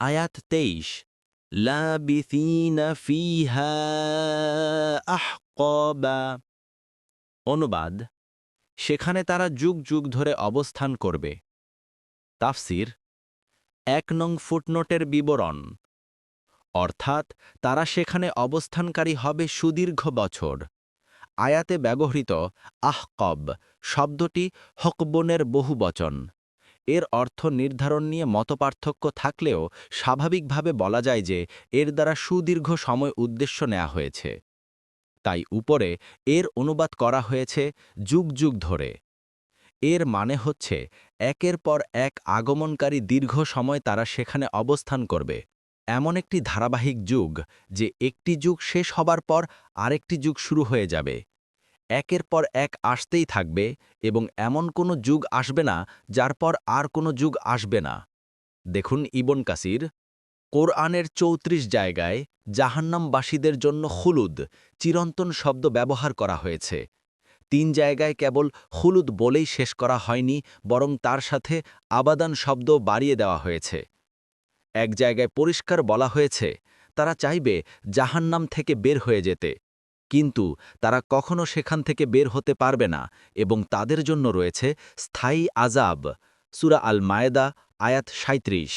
আয়াত ২৩ লাবিথিনা ফিহা আহকাবা। অনুবাদ, সেখানে তারা যুগ যুগ ধরে অবস্থান করবে। তাফসির, ১ নং ফুটনোটের বিবরণ, অর্থাৎ তারা সেখানে অবস্থানকারী হবে সুদীর্ঘ বছর। আয়াতে ব্যবহৃত আহকব শব্দটি হকবনের বহুবচন। এর অর্থ নির্ধারণ নিয়ে মতপার্থক্য থাকলেও স্বাভাবিকভাবে বলা যায় যে এর দ্বারা সুদীর্ঘ সময় উদ্দেশ্য নেওয়া হয়েছে। তাই উপরে এর অনুবাদ করা হয়েছে যুগ যুগ ধরে। এর মানে হচ্ছে একের পর এক আগমনকারী দীর্ঘ সময় তারা সেখানে অবস্থান করবে। এমন একটি ধারাবাহিক যুগ যে একটি যুগ শেষ হবার পর আরেকটি যুগ শুরু হয়ে যাবে। একের পর এক আসতেই থাকবে এবং এমন কোনো যুগ আসবে না যার পর আর কোনো যুগ আসবে না। দেখুন ইবন কাসির, কোরআনের ৩৪ জায়গায় জাহান্নামবাসীদের জন্য খুলুদ চিরন্তন শব্দ ব্যবহার করা হয়েছে। ৩ জায়গায় কেবল খুলুদ বলেই শেষ করা হয়নি, বরং তার সাথে আবাদান শব্দ বাড়িয়ে দেওয়া হয়েছে। এক জায়গায় পরিষ্কার বলা হয়েছে তারা চাইবে জাহান্নাম থেকে বের হয়ে যেতে, কিন্তু তারা কখনো সেখান থেকে বের হতে পারবে না এবং তাদের জন্য রয়েছে স্থায়ী আযাব। সূরা আল মায়েদা আয়াত ৩৭।